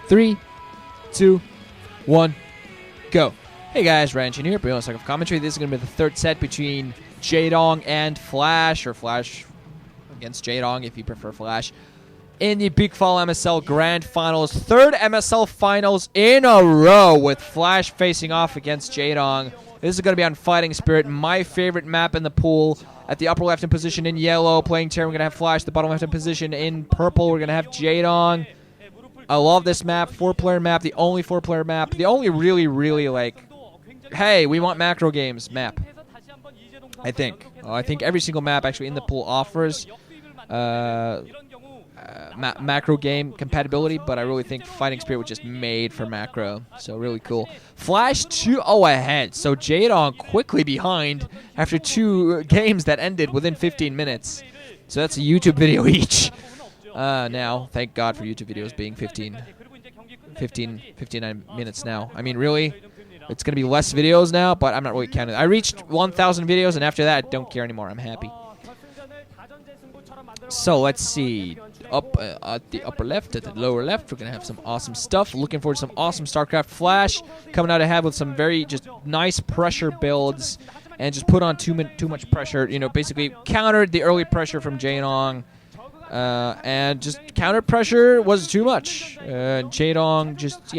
3, 2, 1, go. Hey guys, Ranchin here, bringing a of commentary. This is going to be the third set between Jaedong and Flash, or Flash against Jaedong if you prefer Flash, in the Bigfile MSL Grand Finals. Third MSL Finals in a row with Flash facing off against Jaedong. This is going to be on Fighting Spirit, my favorite map in the pool. At the upper left-hand position in yellow, playing Terran, we're going to have Flash. The bottom left-hand position in purple, we're going to have Jaedong. I love this map, 4-player map, the only 4-player map, the only really, like, hey, we want macro games map, I think. I think every single map actually in the pool offers macro game compatibility, but I really think Fighting Spirit was just made for macro, so really cool. Flash 2-0 ahead, so Jaedong quickly behind after 2 games that ended within 15 minutes. So that's a YouTube video each. Now, thank God for YouTube videos being 59 minutes now. I mean, really, it's going to be less videos now, but I'm not really counting. I reached 1,000 videos, and after that, I don't care anymore. I'm happy. So, let's see. Up at the upper left, at the lower left, we're going to have some awesome stuff. Looking forward to some awesome StarCraft Flash coming out ahead with some very just nice pressure builds and just put on too much pressure. You know, basically countered the early pressure from Jaedong. And just counter pressure was too much. Jaedong just,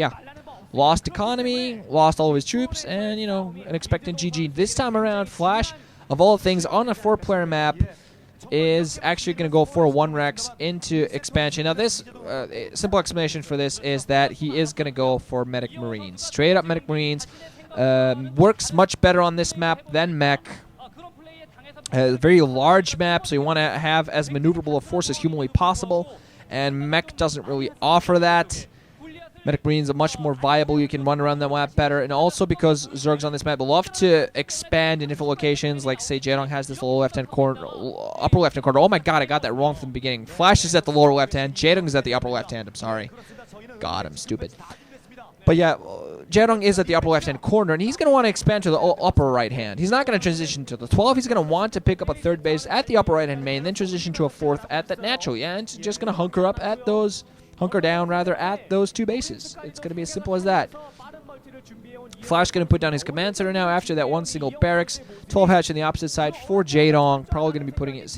lost economy, lost all of his troops, and, you know, an expectant GG. This time around, Flash, of all things, on a 4-player map, is actually going to go for a 1-Rex into expansion. Now, this, simple explanation for this is that he is going to go for Medic Marines. Straight up Medic Marines. Works much better on this map than Mech. A very large map, so you want to have as maneuverable a force as humanly possible, and Mech doesn't really offer that. Medic Marines are much more viable. You can run around the map better, and also because Zergs on this map love to expand in different locations, like say Jaedong has this lower left-hand corner, upper left-hand corner. Oh my god, I got that wrong from the beginning. Flash is at the lower left-hand, Jaedong is at the upper left-hand. I'm sorry. God, I'm stupid. But yeah, Jaedong is at the upper left-hand corner, and he's going to want to expand to the upper right-hand. He's not going to transition to the 12. He's going to want to pick up a 3rd base at the upper right-hand main, then transition to a 4th at that natural. Yeah, and just going to hunker down at those 2 bases. It's going to be as simple as that. Flash going to put down his command center now after that one single barracks. 12 hatch on the opposite side for Jaedong. Probably going to be putting it,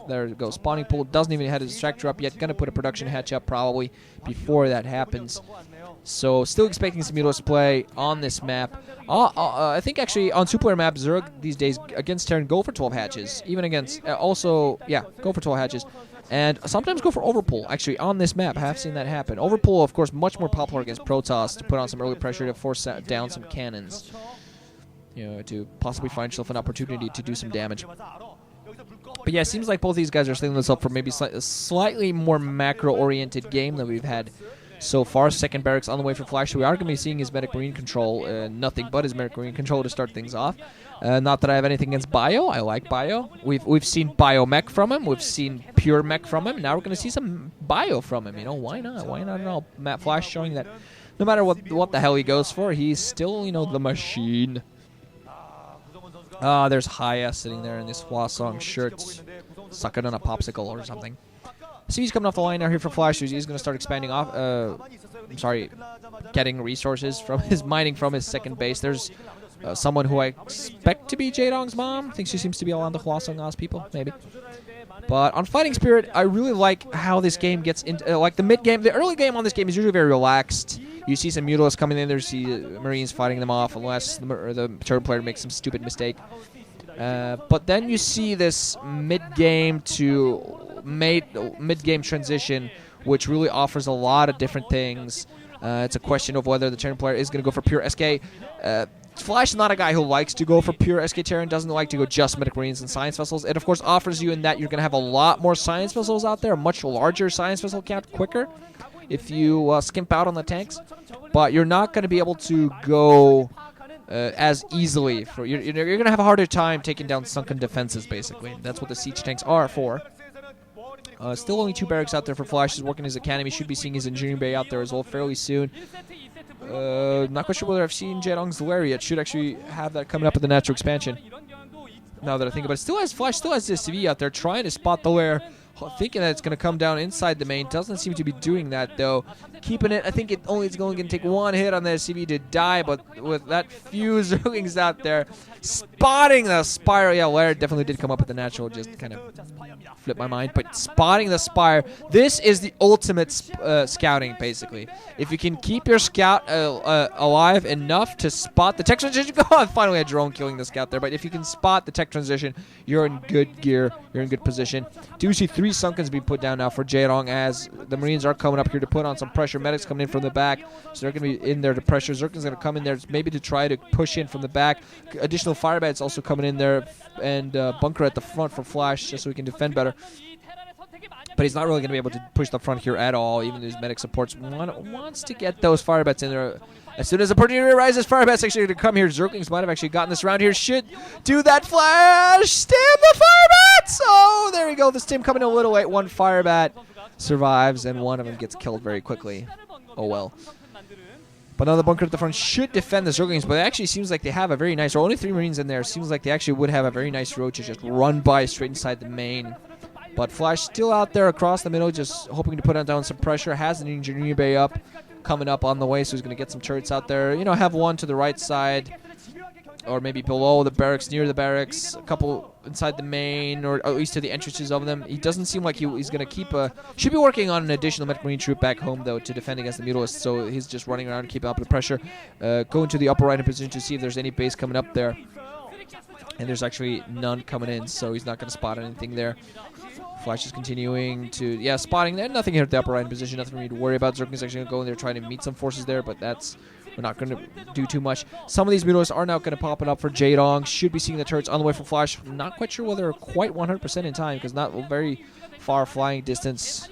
there it goes. Spawning pool doesn't even have his distractor up yet. Going to put a production hatch up probably before that happens. So still expecting some mutas play on this map. I think actually on 2-player map, Zerg these days against Terran go for 12 hatches. Even against, go for 12 hatches. And sometimes go for overpull, actually, on this map. I have seen that happen. Overpull, of course, much more popular against Protoss to put on some early pressure to force down some cannons. You know, to possibly find yourself an opportunity to do some damage. But yeah, it seems like both these guys are setting this up for maybe a slightly more macro-oriented game than we've had so far. 2nd barracks on the way for Flash. So we are going to be seeing his Medic Marine control. Nothing but his Medic Marine control to start things off. Not that I have anything against Bio. I like Bio. We've seen Bio Mech from him. We've seen Pure Mech from him. Now we're going to see some Bio from him. You know, why not? Why not at all? Matt Flash showing that no matter what the hell he goes for, he's still, you know, the machine. There's Haya sitting there in this Hwasong shirt, sucking on a popsicle or something. So he's coming off the line now here for Flash. He's going to start expanding off. Getting resources from mining from his 2nd base. There's someone who I expect to be Jaedong's mom. I think she seems to be along the Hwasong Oz people, maybe. But on Fighting Spirit, I really like how this game gets into, like the mid-game. The early game on this game is usually very relaxed. You see some mutalists coming in there, you see Marines fighting them off, unless the turn player makes some stupid mistake. But then you see this mid-game to mid-game transition, which really offers a lot of different things. It's a question of whether the turn player is going to go for pure SK. Flash is not a guy who likes to go for pure SK Terran, doesn't like to go just Medic Marines and Science Vessels. It, of course, offers you in that you're going to have a lot more Science Vessels out there, a much larger Science Vessel count quicker if you skimp out on the tanks. But you're not going to be able to go as easily. You're going to have a harder time taking down sunken defenses, basically. That's what the siege tanks are for. Still only 2 barracks out there for Flash. He's working his academy. Should be seeing his engineering bay out there as well fairly soon. Not quite sure whether I've seen Jaedong's lair yet. Should actually have that coming up in the natural expansion. Now that I think about it, Flash still has this CV out there trying to spot the lair. thinking that it's going to come down inside the main. Doesn't seem to be doing that, though. keeping it. I think it only is going to take one hit on the SCV to die, but with that few zerglings out there, spotting the Spire. Yeah, Laird definitely did come up with the natural, just kind of flipped my mind. But spotting the Spire, this is the ultimate scouting, basically. If you can keep your scout alive enough to spot the tech transition, finally a drone killing the scout there, but if you can spot the tech transition, you're in good gear, you're in good position. Do see 3 Sunkens being put down now for Jaedong as the Marines are coming up here to put on some pressure. Medics coming in from the back, so they're going to be in there to pressure. Zerkin's going to come in there maybe to try to push in from the back. Additional firebats also coming in there, and bunker at the front for Flash just so he can defend better. But he's not really going to be able to push the front here at all, even though his medic supports wants to get those firebats in there. As soon as the opportunity arises, firebats actually going to come here. Zerglings might have actually gotten this round here. Should do that Flash. Stab the firebats! Oh, there we go. This team coming in a little late. 1 firebat survives, and 1 of them gets killed very quickly. Oh, well. But another bunker at the front should defend the Zerglings, but it actually seems like they have a very nice road. Only 3 Marines in there. Seems like they actually would have a very nice road to just run by straight inside the main. But Flash still out there across the middle, just hoping to put down some pressure. Has an engineer bay up, coming up on the way, so he's going to get some turrets out there. You know, have 1 to the right side, or maybe below the barracks, near the barracks, a couple inside the main, or at least to the entrances of them. He doesn't seem like he's going to keep a... Should be working on an additional medic marine troop back home, though, to defend against the mutalists, so he's just running around, keeping up the pressure. Going to the upper right-hand position to see if there's any base coming up there. And there's actually none coming in, so he's not going to spot anything there. Flash is continuing to, spotting there. Nothing here at the upper right position. Nothing for me to worry about. Zergling's actually going to go in there trying to meet some forces there, but we're not going to do too much. Some of these mutalists are now going to pop it up for Jaedong. Should be seeing the turrets on the way from Flash. Not quite sure whether they're quite 100% in time, because not very far flying distance.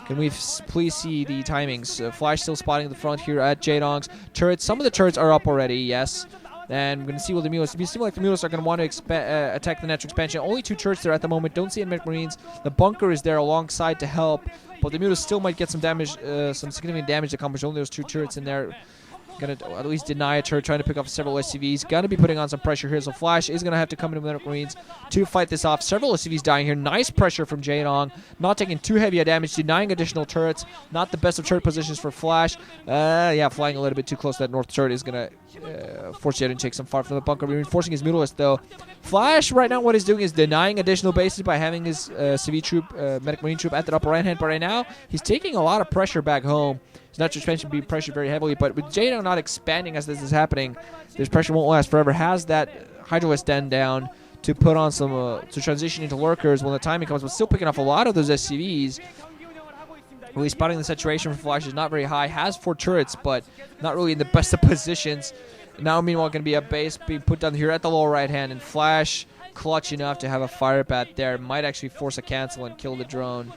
Can we please see the timings? Flash still spotting the front here at Jaedong's turrets. Some of the turrets are up already, yes. And we're going to see what the mutalists... It seems like the mutalists are going to want to attack the natural expansion. Only 2 turrets there at the moment. Don't see any medic marines. The bunker is there alongside to help. But the mutalists still might get some damage, some significant damage accomplished. Only those 2 turrets in there. Going to at least deny a turret, trying to pick off several SCVs. Going to be putting on some pressure here. So Flash is going to have to come in with medic marines to fight this off. Several SCVs dying here. Nice pressure from Jaedong. Not taking too heavy a damage. Denying additional turrets. Not the best of turret positions for Flash. Flying a little bit too close to that north turret is going to force Jaedong to take some far from the bunker. Reinforcing his mutalist, though. Flash, right now, what he's doing is denying additional bases by having his CV troop, medic marine troop at the upper right hand. But right now, he's taking a lot of pressure back home. His natural expansion being pressured very heavily, but with Jaedong not expanding as this is happening, this pressure won't last forever. Has that Hydralisk den down to put on some, to transition into lurkers when the timing comes, but still picking off a lot of those SCVs. Really spotting the saturation for Flash is not very high. Has 4 turrets, but not really in the best of positions. Now, meanwhile, going to be a base being put down here at the lower right hand, and Flash clutch enough to have a fire bat there. Might actually force a cancel and kill the drone.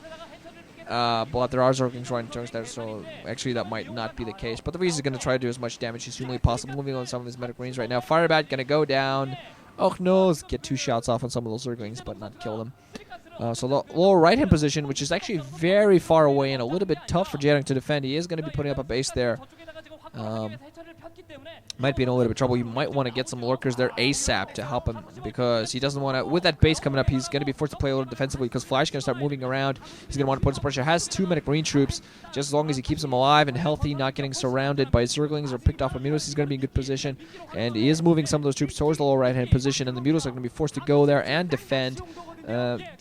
But there are Zerglings running turns there, so actually that might not be the case. But the reason is going to try to do as much damage as humanly possible. Moving on some of his medic marines right now. Firebat going to go down. Oh no, get 2 shots off on some of those Zerglings, but not kill them. So the lower right-hand position, which is actually very far away and a little bit tough for Jaedong to defend. He is going to be putting up a base there. Might be in a little bit of trouble. You might want to get some lurkers there ASAP to help him, because he doesn't want to... With that base coming up, he's going to be forced to play a little defensively, because Flash is going to start moving around. He's going to want to put some pressure. Has 2 medic marine troops. Just as long as he keeps them alive and healthy, not getting surrounded by Zerglings or picked off by mutalists, he's going to be in good position. And he is moving some of those troops towards the lower right-hand position, and the mutalists are going to be forced to go there and defend.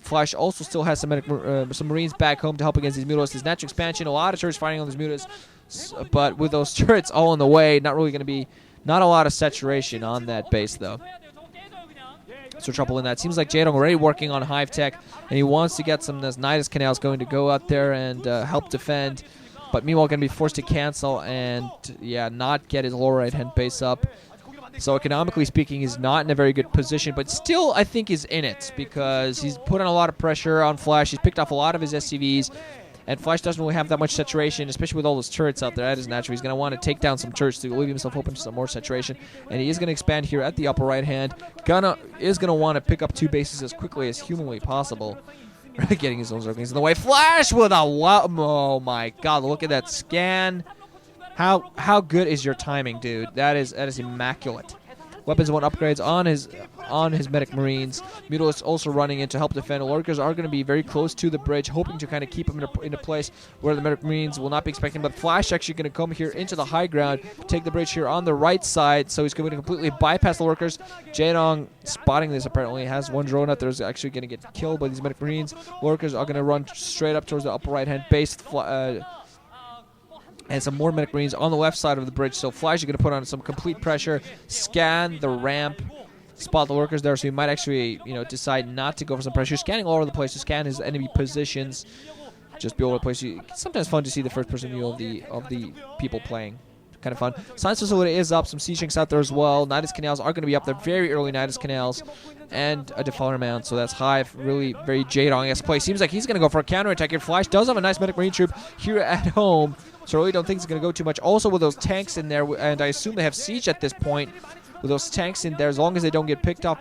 Flash also still has some Marines back home to help against these mutalists. His natural expansion, a lot of turrets fighting on these mutalists. But with those turrets all in the way, not really going to be... Not a lot of saturation on that base, though. So trouble in that. Seems like Jaedong already working on Hive tech, and he wants to get some of those Nidus canals going to go out there and help defend. But meanwhile, going to be forced to cancel and, not get his lower right-hand base up. So economically speaking, he's not in a very good position, but still, I think, is in it, because he's put on a lot of pressure on Flash. He's picked off a lot of his SCVs. And Flash doesn't really have that much saturation, especially with all those turrets out there. That is natural. He's going to want to take down some turrets to leave himself open to some more saturation. And he is going to expand here at the upper right hand. Is going to want to pick up 2 bases as quickly as humanly possible. Getting his own Zerglings in the way. Flash with a... Oh my god, look at that scan. How good is your timing, dude? That is immaculate. weapons and upgrades on his medic marines. Mutas also running in to help defend. Lurkers are going to be very close to the bridge, hoping to kind of keep him in a place where the medic marines will not be expecting. But Flash actually going to come here into the high ground, take the bridge here on the right side, so he's going to completely bypass the Lurkers. Jaedong spotting this apparently has one drone out there is actually going to get killed by these medic marines. Lurkers are going to run straight up towards the upper right hand base. And some more medic marines on the left side of the bridge. So Flash is going to put on some complete pressure, scan the ramp, spot the Lurkers there. So he might actually, decide not to go for some pressure. Scanning all over the place to scan his enemy positions. Just be all over the place. It's sometimes fun to see the first-person view of the people playing. Kind of fun. Science facility is up. Some siege tanks out there as well. Nidus canals are going to be up there. Very early Nidus canals. And a Defiler mount. So that's Hive. Really very Jaedong-esque play. Seems like he's going to go for a counterattack here. Flash does have a nice medic marine troop here at home. So I really don't think it's going to go too much. Also with those tanks in there. And I assume they have siege at this point. With those tanks in there. As long as they don't get picked up